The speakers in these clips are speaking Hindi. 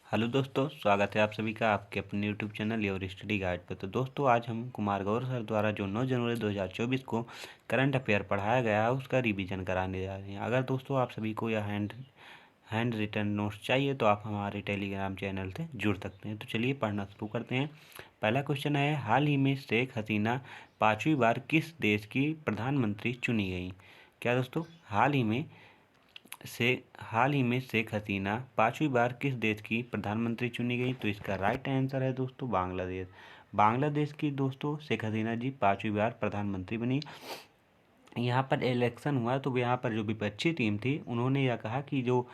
हेलो दोस्तों, स्वागत है आप सभी का आपके अपने YouTube channel your study guide पर। तो दोस्तों, आज हम कुमार गौर सर द्वारा जो 9 जनवरी 2024 को करंट अफेयर पढ़ाया गया है उसका रिवीजन कराने जा रहे हैं। अगर दोस्तों आप सभी को यह हैंड रिटन नोट्स चाहिए तो आप हमारे टेलीग्राम चैनल से जुड़ सकते हैं। तो चलिए पढ़ना शुरू करते हैं। पहला क्वेश्चन है, हाल ही में शेख हसीना 5वीं बार किस देश की प्रधानमंत्री चुनी गई? क्या दोस्तों, हाल ही में शेख हसीना 5वीं बार किस देश की प्रधानमंत्री चुनी गई? तो इसका राइट आंसर है दोस्तों बांग्लादेश। बांग्लादेश की दोस्तों शेख हसीना जी 5वीं बार प्रधानमंत्री बनी। यहाँ पर इलेक्शन हुआ तो यहाँ पर जो विपक्षी टीम थी उन्होंने यह कहा कि जो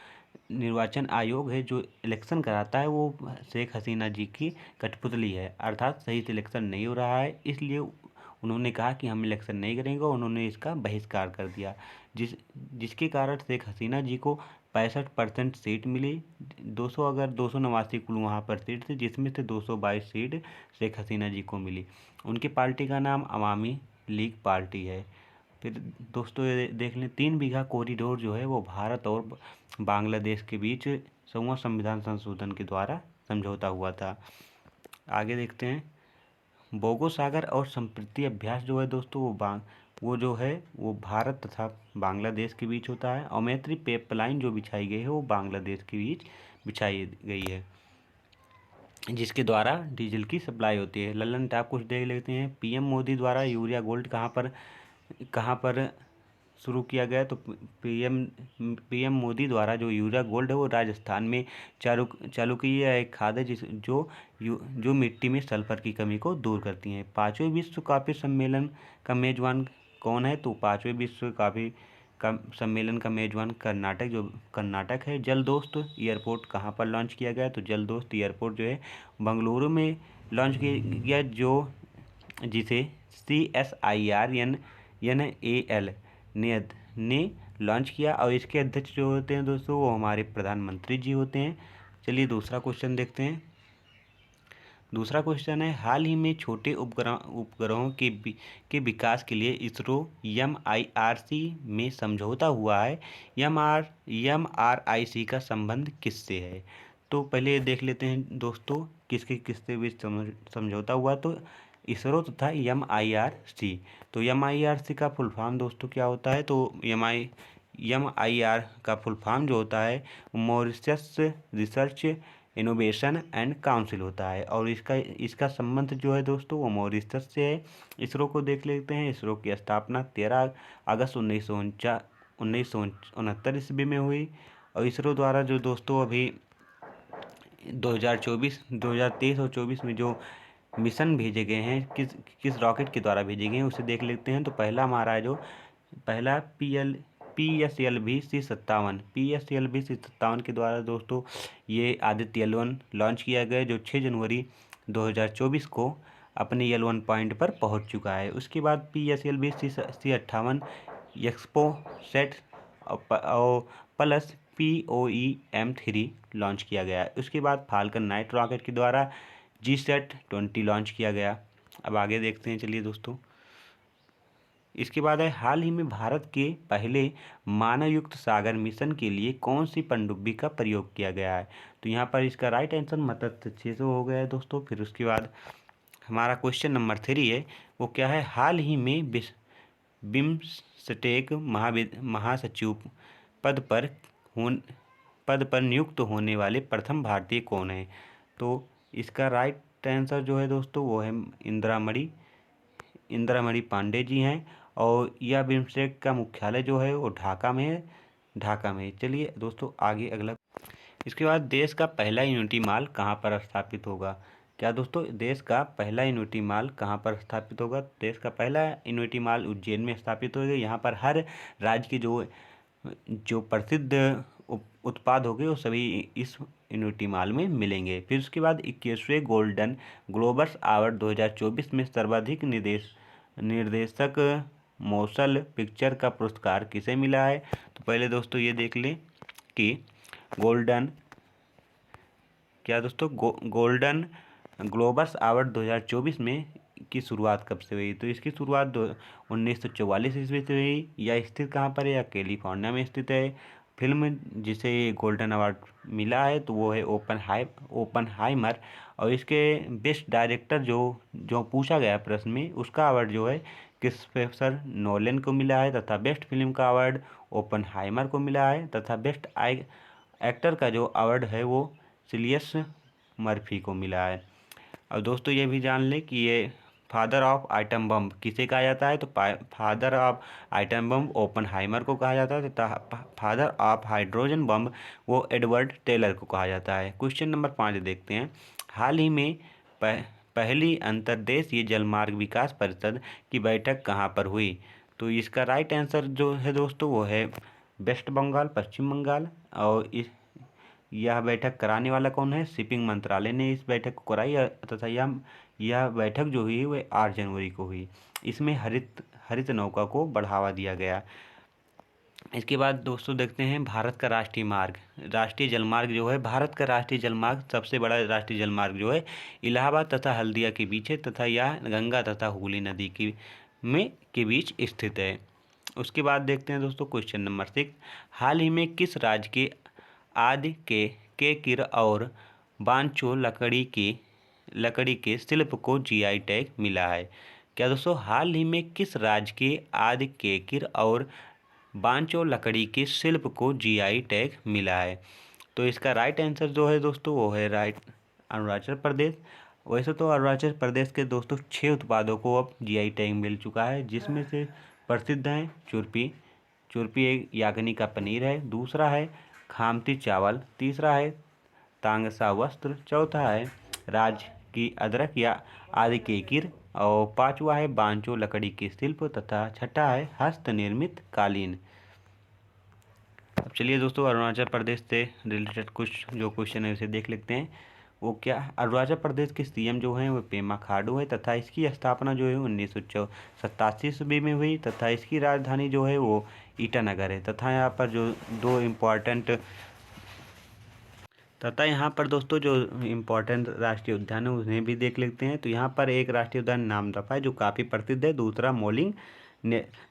निर्वाचन आयोग है जो इलेक्शन कराता है वो शेख हसीना जी की कठपुतली है, अर्थात सही से इलेक्शन नहीं हो रहा है, इसलिए उन्होंने कहा कि हम इलेक्शन नहीं करेंगे। उन्होंने इसका बहिष्कार कर दिया, जिसके कारण शेख हसीना जी को 65% सीट मिली। 289 कुल वहाँ पर सीट थी, जिसमें से 222 सीट शेख हसीना जी को मिली। उनकी पार्टी का नाम अवामी लीग पार्टी है। फिर दोस्तों ये देख लें, 3 बीघा कॉरिडोर जो है वो भारत और बांग्लादेश के बीच 100वां संविधान संशोधन के द्वारा समझौता हुआ था। आगे देखते हैं, बोगो सागर और संप्रति अभ्यास जो है दोस्तों वो जो है वो भारत तथा बांग्लादेश के बीच होता है। और मैत्री पाइपलाइन जो बिछाई गई है वो बांग्लादेश के बीच बिछाई गई है, जिसके द्वारा डीजल की सप्लाई होती है। लल्लन टॉप कुछ देख लेते हैं। पीएम मोदी द्वारा यूरिया गोल्ड कहाँ पर शुरू किया गया? तो पीएम मोदी द्वारा जो यूरिया गोल्ड है वो राजस्थान में चालू की है। एक खाद है जो मिट्टी में सल्फर की कमी को दूर करती है। 5वें विश्व कॉफी सम्मेलन का मेजबान कौन है? तो 5वें विश्व कॉफी का सम्मेलन का मेजबान कर्नाटक है। जलदोस्त एयरपोर्ट कहाँ पर लॉन्च किया गया? तो जलदोस्त एयरपोर्ट जो है बेंगलुरु में लॉन्च किया गया, जिसे CSIRNAL ने लॉन्च किया। और इसके अध्यक्ष जो होते हैं दोस्तों वो हमारे प्रधानमंत्री जी होते हैं। चलिए दूसरा क्वेश्चन देखते हैं। दूसरा क्वेश्चन है, हाल ही में छोटे उपग्रहों के विकास के लिए इसरो MIRC में समझौता हुआ है। MRIC का संबंध किससे है? तो पहले देख लेते हैं दोस्तों किसके बीच समझौता हुआ। तो इसरो तथा MIRC। तो MIRC का फुल फॉर्म दोस्तों क्या होता है? तो MIR का फुल फॉर्म जो होता है Mauritius research innovation and council होता है। और इसका संबंध जो है दोस्तों वो मॉरिशस से है। इसरो को देख लेते हैं। इसरो की स्थापना 13 अगस्त 1969 ईस्वी में हुई। और इसरो द्वारा जो दोस्तों अभी 2023 और 24 में जो मिशन भेजे गए हैं किस रॉकेट के द्वारा भेजे गए हैं उसे देख लेते हैं। तो पहला हमारा है जो पहला PSLV C57 के द्वारा दोस्तों ये आदित्य L1 लॉन्च किया गया, जो 6 जनवरी 2024 को अपने L1 पॉइंट पर पहुंच चुका है। उसके बाद PSLV C58 एक्सपोसेट और प्लस POEM-3 लॉन्च किया गया। उसके बाद फाल्कन नाइट रॉकेट के द्वारा GSAT-20 लॉन्च किया गया। अब आगे देखते हैं, चलिए दोस्तों। इसके बाद है, हाल ही में भारत के पहले मानवयुक्त सागर मिशन के लिए कौन सी पनडुब्बी का प्रयोग किया गया है? तो यहाँ पर इसका राइट आंसर मत्स्य 600 हो गया है दोस्तों। फिर उसके बाद हमारा क्वेश्चन नंबर 3 है, वो क्या है? हाल ही में बिम्स्टेक महासचिव पद पर नियुक्त होने वाले प्रथम भारतीय कौन है? तो इसका राइट आंसर जो है दोस्तों वो है इंदिरा मणि पांडे जी हैं। और यह बिम्स्टेक का मुख्यालय जो है वो ढाका में है। चलिए दोस्तों आगे अगला। इसके बाद देश का पहला यूनिटी मॉल कहाँ पर स्थापित होगा? क्या दोस्तों, देश का पहला यूनिटी मॉल कहाँ पर स्थापित होगा? देश का पहला यूनिटी मॉल उज्जैन में स्थापित होगा। यहाँ पर हर राज्य के जो प्रसिद्ध उत्पाद होंगे वो सभी इस यूनिटी मॉल में मिलेंगे। फिर उसके बाद 21वें गोल्डन ग्लोबस अवार्ड 2024 में सर्वाधिक निर्देशक मोशन पिक्चर का पुरस्कार किसे मिला है? तो पहले दोस्तों ये देख लें कि गोल्डन ग्लोबस अवार्ड 2024 में की शुरुआत कब से हुई? तो इसकी शुरुआत 1944 ईस्वी से हुई। यह स्थित कहाँ पर है? यह कैलिफोर्निया में स्थित है। फिल्म जिसे गोल्डन अवार्ड मिला है तो वो है ओपनहाइमर। और इसके बेस्ट डायरेक्टर जो जो पूछा गया प्रश्न में, उसका अवार्ड जो है क्रिस्टोफर नोलन को मिला है, तथा बेस्ट फिल्म का अवार्ड ओपनहाइमर को मिला है, तथा बेस्ट एक्टर का जो अवार्ड है वो सिलियस मर्फी को मिला है। और दोस्तों ये भी जान लें कि ये फादर ऑफ आइटम बम किसे कहा जाता है, तो father of item bomb Oppenheimer को कहा जाता है, तथा फादर ऑफ हाइड्रोजन बम वो एडवर्ड टेलर को कहा जाता है। क्वेश्चन नंबर 5 देखते हैं। हाल ही में पहली अंतर्देशीय जलमार्ग विकास परिषद की बैठक कहाँ पर हुई, तो इसका राइट आंसर जो है दोस्तों वो है वेस्ट बंगाल, पश्चिम बंगाल। और यह बैठक कराने वाला कौन है, शिपिंग मंत्रालय ने इस बैठक को कराई, तथा यह बैठक जो हुई वह 8 जनवरी को हुई। इसमें हरित नौका को बढ़ावा दिया गया। इसके बाद दोस्तों देखते हैं भारत का राष्ट्रीय जलमार्ग जो है, भारत का राष्ट्रीय जलमार्ग सबसे बड़ा राष्ट्रीय जलमार्ग जो है इलाहाबाद तथा हल्दिया के बीच है, तथा यह गंगा तथा हुगली नदी के बीच स्थित है। उसके बाद देखते हैं दोस्तों क्वेश्चन नंबर 6। हाल ही में किस राज्य के आदि के किर और बांचो लकड़ी के शिल्प को जीआई टैग मिला है। क्या दोस्तों, हाल ही में किस राज्य के आदि के किर और बांचो लकड़ी के शिल्प को जीआई टैग मिला है, तो इसका राइट आंसर जो है दोस्तों वो है अरुणाचल प्रदेश। वैसे तो अरुणाचल प्रदेश के दोस्तों 6 उत्पादों को अब जीआई टैग मिल चुका है, जिसमें से प्रसिद्ध हैं चुरपी एक यागनी का पनीर है, दूसरा है खामती चावल, तीसरा है तांगसा वस्त्र, चौथा है राज की अदरक या आदि के किर, और पांचवा है बांचो लकड़ी के शिल्प, तथा छठा है हस्त निर्मित कालीन। अब चलिए दोस्तों अरुणाचल प्रदेश से रिलेटेड कुछ जो क्वेश्चन है उसे देख लेते हैं। वो क्या, अरुणाचल प्रदेश के सीएम जो हैं वो पेमा खांडू है, तथा इसकी स्थापना जो है 1987 ईस्वी में हुई, तथा इसकी राजधानी जो है वो ईटानगर है। तथा यहाँ पर जो दो इम्पॉर्टेंट तथा यहाँ पर दोस्तों जो इम्पोर्टेंट राष्ट्रीय उद्यान है उन्हें भी देख लेते हैं। तो यहाँ पर एक राष्ट्रीय उद्यान नामदफा है जो काफ़ी प्रसिद्ध है, दूसरा मोलिंग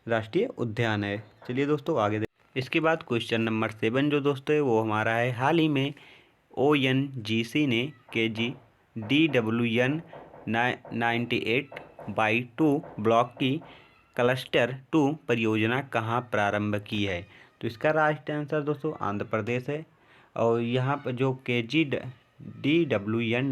राष्ट्रीय उद्यान है। चलिए दोस्तों आगे इसके बाद क्वेश्चन नंबर 7 जो दोस्तों है वो हमारा है, हाल ही में ONGC ने KGDWN 98/2 ब्लॉक की क्लस्टर 2 परियोजना कहाँ प्रारंभ की है, तो इसका राइट आंसर दोस्तों आंध्र प्रदेश है। और यहाँ पर जो KGDWN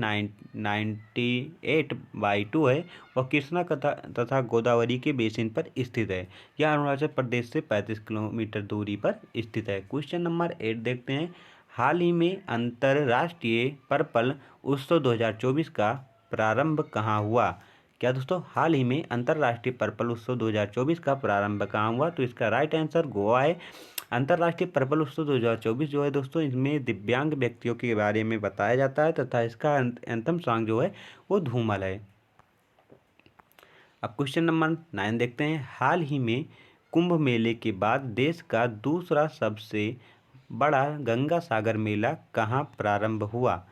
98/2 है वह कृष्णा तथा गोदावरी के बेसिन पर स्थित है। यह अरुणाचल प्रदेश से 35 किलोमीटर दूरी पर स्थित है। क्वेश्चन नंबर 8 देखते हैं। हाल ही में अंतर्राष्ट्रीय पर्पल उत्सव 2024 का प्रारंभ कहाँ हुआ। क्या दोस्तों, हाल ही में अंतर्राष्ट्रीय पर्पल उत्सव 2024 का प्रारंभ कहाँ हुआ, तो इसका राइट आंसर गोवा है। अंतर्राष्ट्रीय पर्पल उत्सव 2024 जो है दोस्तों, इसमें दिव्यांग व्यक्तियों के बारे में बताया जाता है, तथा इसका एंथम सॉन्ग जो है वो धूमल है। अब क्वेश्चन नंबर 9 देखते हैं। हाल ही में कुंभ मेले के बाद देश का दूसरा सबसे बड़ा गंगा सागर मेला कहाँ प्रारंभ हुआ।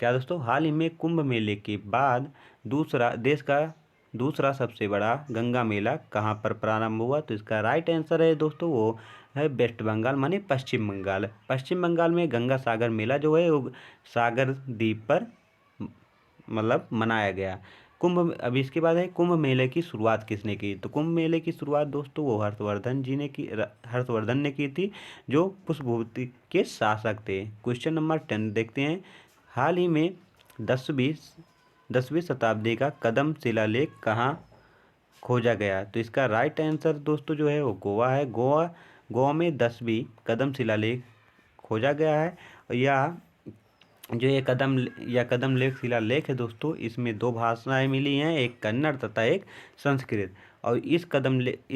क्या दोस्तों, हाल ही में कुंभ मेले के बाद देश का दूसरा सबसे बड़ा गंगा मेला कहाँ पर प्रारंभ हुआ, तो इसका राइट आंसर है दोस्तों वो है वेस्ट बंगाल माने पश्चिम बंगाल। पश्चिम बंगाल में गंगा सागर मेला जो है वो सागर द्वीप पर मतलब मनाया गया। अब इसके बाद है कुंभ मेले की शुरुआत किसने की, तो कुंभ मेले की शुरुआत दोस्तों वो हर्षवर्धन ने की थी, जो पुष्पभूति के शासक थे। क्वेश्चन नंबर 10 देखते हैं। हाल ही में 10वीं शताब्दी का कदम शिलालेख कहाँ खोजा गया, तो इसका राइट आंसर दोस्तों जो है वो गोवा है। गोवा में 10वीं कदम शिलालेख खोजा गया है। और यह जो ये कदम लेख शिलालेख है दोस्तों, इसमें 2 भाषाएं मिली हैं, एक कन्नड़ तथा एक संस्कृत। और इस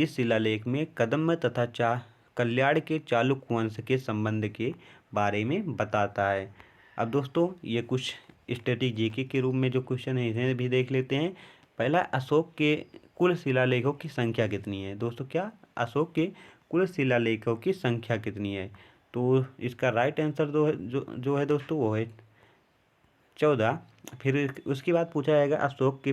शिलालेख में कदम तथा कल्याण के चालुक्य वंश के संबंध के बारे में बताता है। अब दोस्तों ये कुछ स्टैटिक जीके के रूप में जो क्वेश्चन है इन्हें भी देख लेते हैं। पहला, अशोक के कुल शिलालेखों की संख्या कितनी है। दोस्तों, क्या अशोक के कुल शिलालेखों की संख्या कितनी है, तो इसका राइट आंसर जो है दोस्तों वो है 14। फिर उसके बाद पूछा जाएगा अशोक के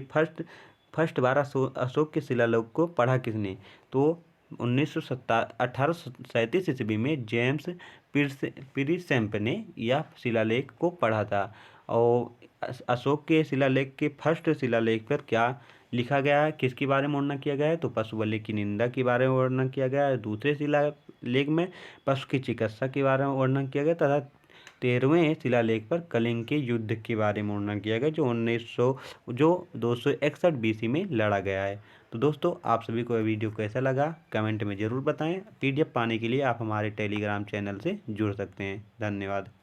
फर्स्ट बार अशोक के शिलालेख को पढ़ा किसने, तो 1837 ईस्वी में जेम्स प्रिंसेप ने यह शिलालेख को पढ़ा था। और अशोक के शिलालेख के फर्स्ट शिलालेख पर क्या लिखा गया है, किसके बारे में वर्णन किया गया है, तो पशु बलि की निंदा के बारे में वर्णन किया गया है। दूसरे शिलालेख में पशु की चिकित्सा के बारे में वर्णन किया गया तथा 13वें शिलालेख पर कलिंग के युद्ध के बारे में वर्णन किया गया जो 261 BC में लड़ा गया है। तो दोस्तों, आप सभी को यह वीडियो कैसा लगा कमेंट में ज़रूर बताएं। PDF पाने के लिए आप हमारे टेलीग्राम चैनल से जुड़ सकते हैं। धन्यवाद।